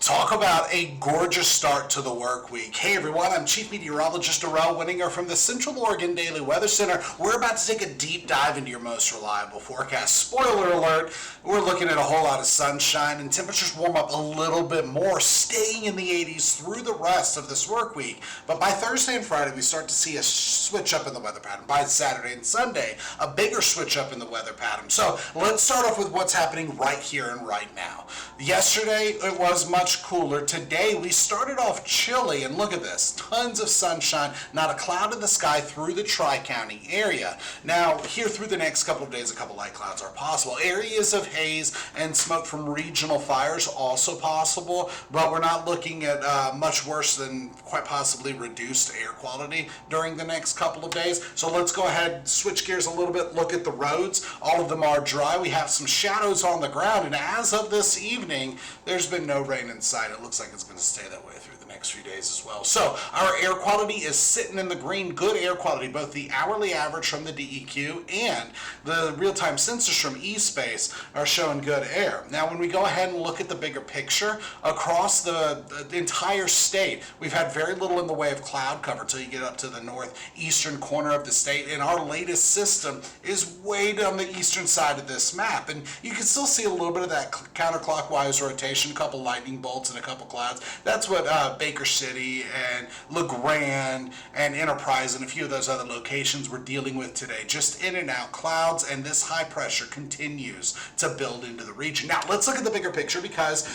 Talk about a gorgeous start to the work week. Hey everyone, I'm Chief Meteorologist Darrell Winninger from the Central Oregon Daily Weather Center. We're about to take a deep dive into your most reliable forecast. Spoiler alert, we're looking at a whole lot of sunshine and temperatures warm up a little bit more, staying in the 80s through the rest of this work week. But by Thursday and Friday, we start to see a switch up in the weather pattern. By Saturday and Sunday, a bigger switch up in the weather pattern. So let's start off with what's happening right here and right now. Yesterday, it was much cooler. Today we started off chilly, and look at this, tons of sunshine, not a cloud in the sky through the Tri-County area. Now here through the next couple of days, a couple light clouds are possible. Areas of haze and smoke from regional fires also possible, but we're not looking at much worse than quite possibly reduced air quality during the next couple of days. So let's go ahead, switch gears a little bit, look at the roads. All of them are dry. We have some shadows on the ground, and as of this evening, there's been no rain in sight. It looks like it's going to stay that way through the next few days as well. So our air quality is sitting in the green, good air quality, both the hourly average from the DEQ and the real-time sensors from eSpace are showing good air. Now when we go ahead and look at the bigger picture across the entire state, we've had very little in the way of cloud cover until you get up to the northeastern corner of the state, and our latest system is way down the eastern side of this map, and you can still see a little bit of that counterclockwise rotation, a couple lightning bolts and a couple clouds. That's what Baker City and LeGrand and Enterprise and a few of those other locations we're dealing with today. Just in and out clouds, and this high pressure continues to build into the region. Now let's look at the bigger picture, because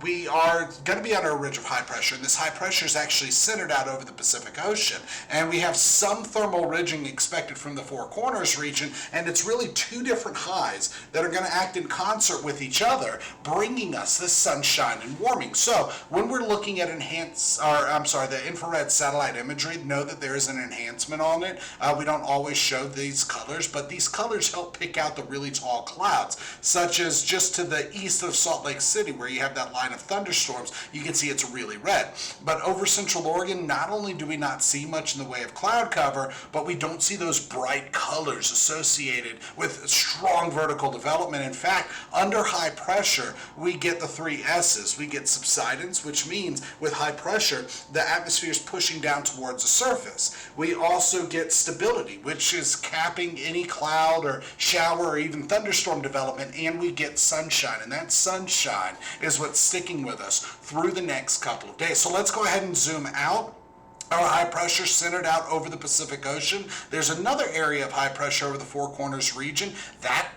we are going to be under a ridge of high pressure, and this high pressure is actually centered out over the Pacific Ocean, and we have some thermal ridging expected from the Four Corners region, and it's really two different highs that are going to act in concert with each other, bringing us this sunshine and warming. So when we're looking at the infrared satellite imagery, know that there is an enhancement on it. We don't always show these colors, but these colors help pick out the really tall clouds, such as just to the east of Salt Lake City, where you have that line of thunderstorms. You can see it's really red. But over Central Oregon, not only do we not see much in the way of cloud cover, but we don't see those bright colors associated with strong vertical development. In fact, under high pressure, we get the three S's. We get subsidence, which means with high pressure, the atmosphere is pushing down towards the surface. We also get stability, which is capping any cloud or shower or even thunderstorm development, and we get sunshine, and that sunshine is what's sticking with us through the next couple of days. So let's go ahead and zoom out. Our high pressure centered out over the Pacific Ocean. There's another area of high pressure over the Four Corners region.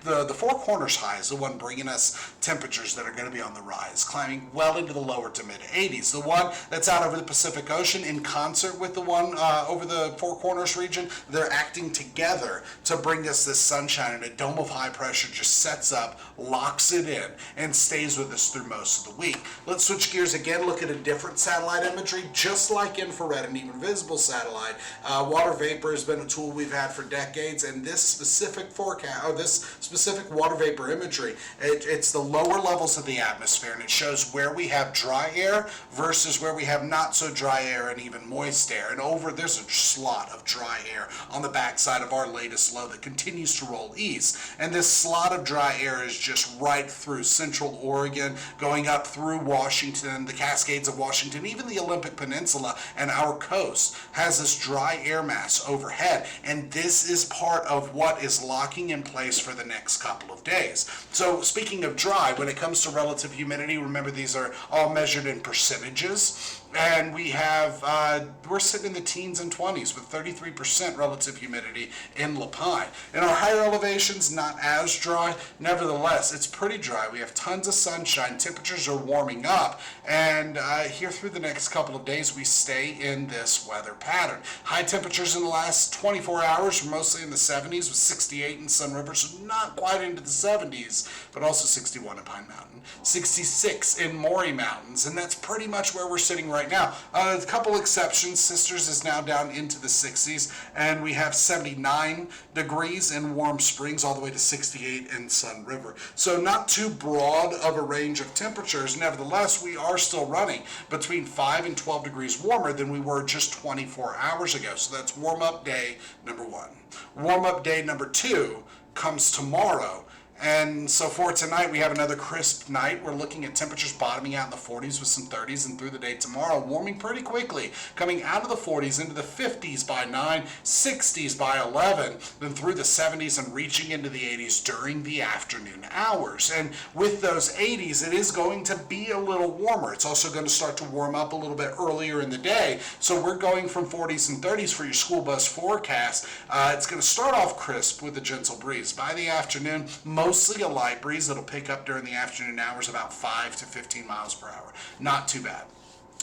The Four Corners high is the one bringing us temperatures that are going to be on the rise, climbing well into the lower to mid 80s. The one that's out over the Pacific Ocean, in concert with the one over the Four Corners region, they're acting together to bring us this sunshine, and a dome of high pressure just sets up, locks it in, and stays with us through most of the week. Let's switch gears again, look at a different satellite imagery, just like infrared and even visible satellite. Water vapor has been a tool we've had for decades, and this specific forecast, or this specific water vapor imagery, it's the lower levels of the atmosphere, and it shows where we have dry air versus where we have not so dry air and even moist air. And there's a slot of dry air on the backside of our latest low that continues to roll east, and this slot of dry air is just right through Central Oregon, going up through Washington, the Cascades of Washington, even the Olympic Peninsula, and our coast has this dry air mass overhead, and this is part of what is locking in place for the next couple of days. So speaking of dry, when it comes to relative humidity, remember these are all measured in percentages, and we're sitting in the teens and 20s with 33% relative humidity in La Pine. In our higher elevations, not as dry. Nevertheless, it's pretty dry. We have tons of sunshine. Temperatures are warming up, and here through the next couple of days, we stay in this weather pattern. High temperatures in the last 24 hours were mostly in the 70s, with 68 in Sun River, so not quite into the 70s, but also 61 in Pine Mountain, 66 in Maury Mountains, and that's pretty much where we're sitting right now. A couple exceptions. Sisters is now down into the 60s, and we have 79 degrees in Warm Springs, all the way to 68 in Sun River. So not too broad of a range of temperatures. Nevertheless, we are still running between 5 and 12 degrees warmer than we were just 24 hours ago. So that's warm-up day number one. Warm-up day number two comes tomorrow, And so for tonight, we have another crisp night. We're looking at temperatures bottoming out in the 40s with some 30s, and through the day tomorrow, warming pretty quickly, coming out of the 40s into the 50s by 9, 60s by 11, then through the 70s and reaching into the 80s during the afternoon hours. And with those 80s, it is going to be a little warmer. It's also going to start to warm up a little bit earlier in the day. So we're going from 40s and 30s for your school bus forecast. It's going to start off crisp with a gentle breeze. By the afternoon, mostly a light breeze. It'll pick up during the afternoon hours about 5 to 15 miles per hour. Not too bad.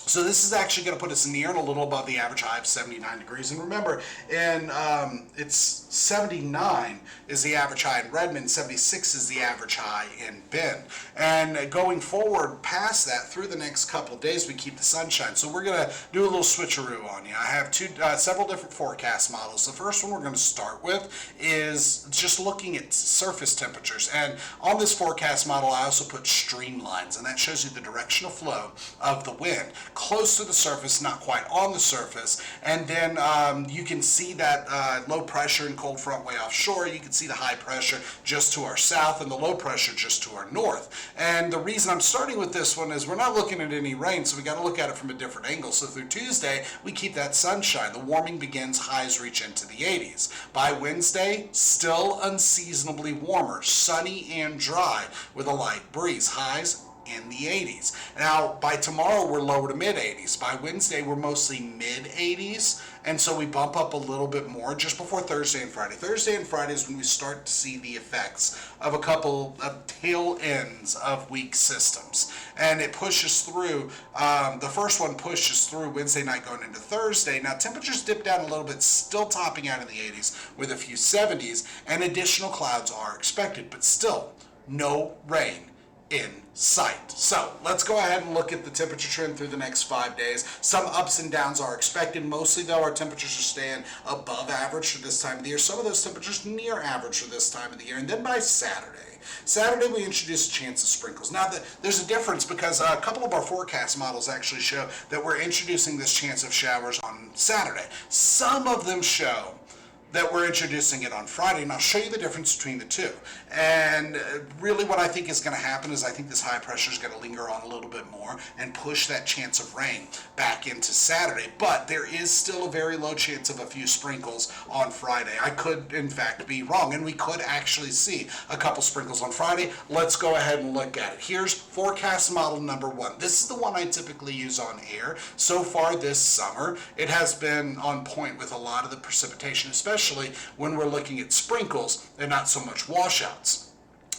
So this is actually going to put us near and a little above the average high of 79 degrees. And remember, it's 79 is the average high in Redmond, 76 is the average high in Bend. And going forward past that, through the next couple of days, we keep the sunshine. So we're going to do a little switcheroo on you. I have several different forecast models. The first one we're going to start with is just looking at surface temperatures. And on this forecast model, I also put streamlines, and that shows you the directional flow of the wind. Close to the surface, not quite on the surface, and then you can see that low pressure and cold front way offshore. You can see the high pressure just to our south and the low pressure just to our north. And the reason I'm starting with this one is we're not looking at any rain, so we got to look at it from a different angle. So through Tuesday, we keep that sunshine. The warming begins, highs reach into the 80s. By Wednesday, still unseasonably warmer, sunny and dry with a light breeze. Highs in the 80s. Now, by tomorrow, we're lower to mid 80s. By Wednesday, we're mostly mid 80s, and so we bump up a little bit more just before Thursday and Friday. Thursday and Friday is when we start to see the effects of a couple of tail ends of weak systems, and it pushes through. The first one pushes through Wednesday night going into Thursday. Now, temperatures dip down a little bit, still topping out in the 80s with a few 70s, and additional clouds are expected, but still no rain in sight. So let's go ahead and look at the temperature trend through the next 5 days. Some ups and downs are expected. Mostly though, our temperatures are staying above average for this time of the year. Some of those temperatures near average for this time of the year. And then by Saturday, we introduce a chance of sprinkles. Now, there's a difference because a couple of our forecast models actually show that we're introducing this chance of showers on Saturday. Some of them show that we're introducing it on Friday, and I'll show you the difference between the two. And really what I think is going to happen is I think this high pressure is going to linger on a little bit more and push that chance of rain back into Saturday. But there is still a very low chance of a few sprinkles on Friday. I could, in fact, be wrong, and we could actually see a couple sprinkles on Friday. Let's go ahead and look at it. Here's forecast model number 1. This is the one I typically use on air. So far this summer, it has been on point with a lot of the precipitation, especially when we're looking at sprinkles and not so much washouts.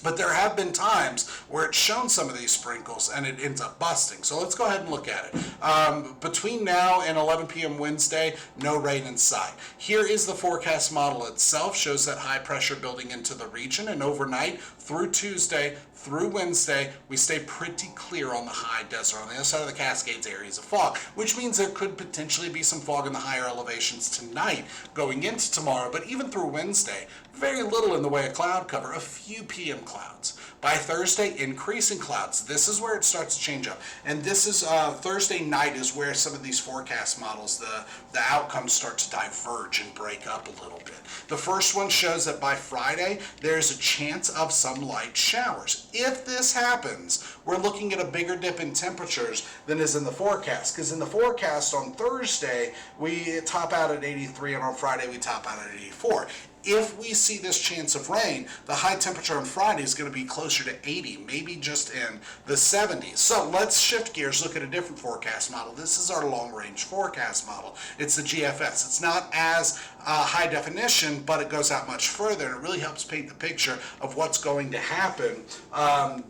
But there have been times where it's shown some of these sprinkles and it ends up busting. So let's go ahead and look at it. Between now and 11 p.m. Wednesday, no rain in sight. Here is the forecast model itself. Shows that high pressure building into the region, and overnight through Tuesday through Wednesday, we stay pretty clear on the high desert. On the other side of the Cascades, areas of fog, which means there could potentially be some fog in the higher elevations tonight going into tomorrow. But even through Wednesday, very little in the way of cloud cover, a few PM clouds. By Thursday, increasing clouds. This is where it starts to change up. And this is Thursday night is where some of these forecast models, the outcomes start to diverge and break up a little bit. The first one shows that by Friday, there's a chance of some light showers. If this happens, we're looking at a bigger dip in temperatures than is in the forecast. Because in the forecast on Thursday, we top out at 83, and on Friday, we top out at 84. If we see this chance of rain, the high temperature on Friday is going to be closer to 80, maybe just in the 70s. So let's shift gears, look at a different forecast model. This is our long-range forecast model. It's the GFS. It's not as high definition, but it goes out much further, and it really helps paint the picture of what's going to happen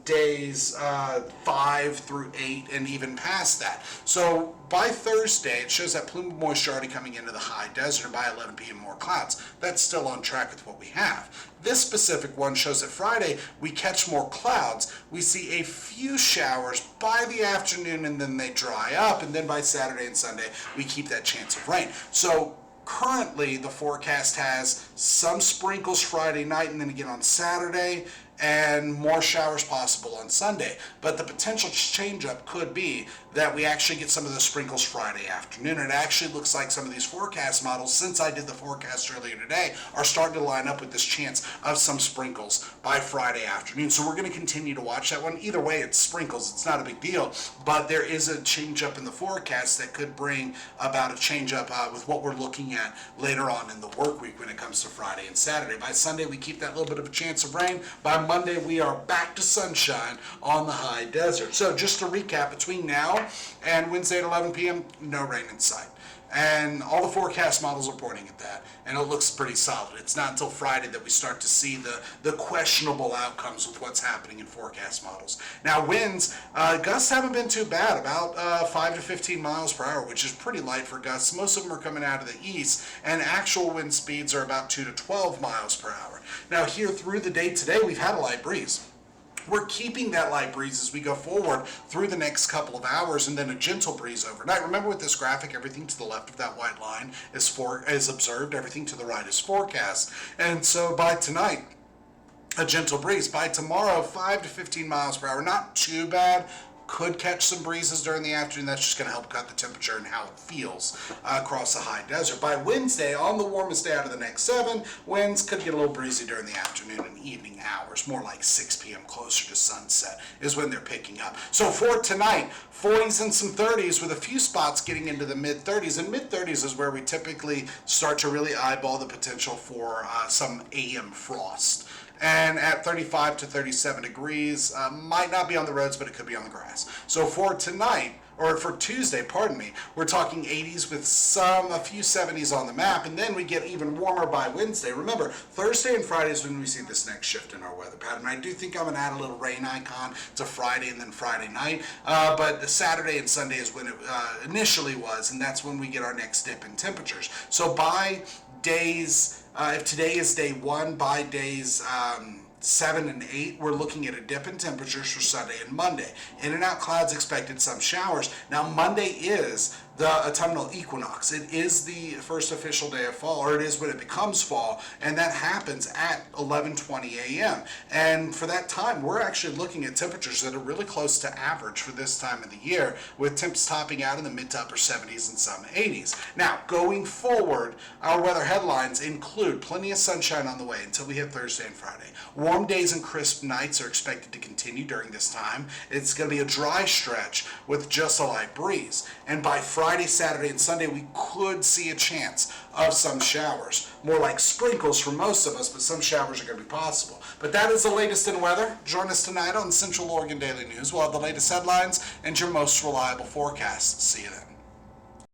days 5 through 8 and even past that. So by Thursday, it shows that plume of moisture already coming into the high desert, and by 11 p.m. more clouds. That's still on track with what we have. This specific one shows that Friday we catch more clouds. We see a few showers by the afternoon, and then they dry up, and then by Saturday and Sunday we keep that chance of rain. So currently the forecast has some sprinkles Friday night and then again on Saturday, and more showers possible on Sunday. But the potential change-up could be that we actually get some of the sprinkles Friday afternoon. It actually looks like some of these forecast models, since I did the forecast earlier today, are starting to line up with this chance of some sprinkles by Friday afternoon. So we're going to continue to watch that one. Either way, it's sprinkles. It's not a big deal, but there is a change-up in the forecast that could bring about a change-up with what we're looking at later on in the work week when it comes to Friday and Saturday. By Sunday, we keep that little bit of a chance of rain. By Monday, we are back to sunshine on the high desert. So just to recap, between now and Wednesday at 11 p.m., no rain in sight. And all the forecast models are pointing at that, and it looks pretty solid. It's not until Friday that we start to see the questionable outcomes with what's happening in forecast models. Now, winds, gusts haven't been too bad, about 5 to 15 miles per hour, which is pretty light for gusts. Most of them are coming out of the east, and actual wind speeds are about 2 to 12 miles per hour. Now, here through the day today, we've had a light breeze. We're keeping that light breeze as we go forward through the next couple of hours, and then a gentle breeze overnight. Remember with this graphic, everything to the left of that white line is observed, everything to the right is forecast. And so by tonight, a gentle breeze. By tomorrow, 5 to 15 miles per hour. Not too bad. Could catch some breezes during the afternoon. That's just going to help cut the temperature and how it feels across the high desert. By Wednesday, on the warmest day out of the next 7, winds could get a little breezy during the afternoon and evening hours. More like 6 p.m. closer to sunset is when they're picking up. So for tonight, 40s and some 30s with a few spots getting into the mid-30s. And mid-30s is where we typically start to really eyeball the potential for some AM frost. And at 35 to 37 degrees, might not be on the roads, but it could be on the grass. So for tonight, or for Tuesday, pardon me, we're talking 80s with a few 70s on the map, and then we get even warmer by Wednesday. Remember, Thursday and Friday is when we see this next shift in our weather pattern. I do think I'm going to add a little rain icon to Friday and then Friday night, but Saturday and Sunday is when it initially was, and that's when we get our next dip in temperatures. So by days, if today is day 1, by days 7 and 8, we're looking at a dip in temperatures for Sunday and Monday. In and out clouds expected, some showers. Now Monday is the autumnal equinox. It is the first official day of fall, or it is when it becomes fall, and that happens at 11:20 a.m. And for that time, we're actually looking at temperatures that are really close to average for this time of the year, with temps topping out in the mid to upper 70s and some 80s. Now, going forward, our weather headlines include plenty of sunshine on the way until we hit Thursday and Friday. Warm days and crisp nights are expected to continue during this time. It's going to be a dry stretch with just a light breeze. And by Friday, Saturday, and Sunday, we could see a chance of some showers. More like sprinkles for most of us, but some showers are going to be possible. But that is the latest in weather. Join us tonight on Central Oregon Daily News. We'll have the latest headlines and your most reliable forecasts. See you then.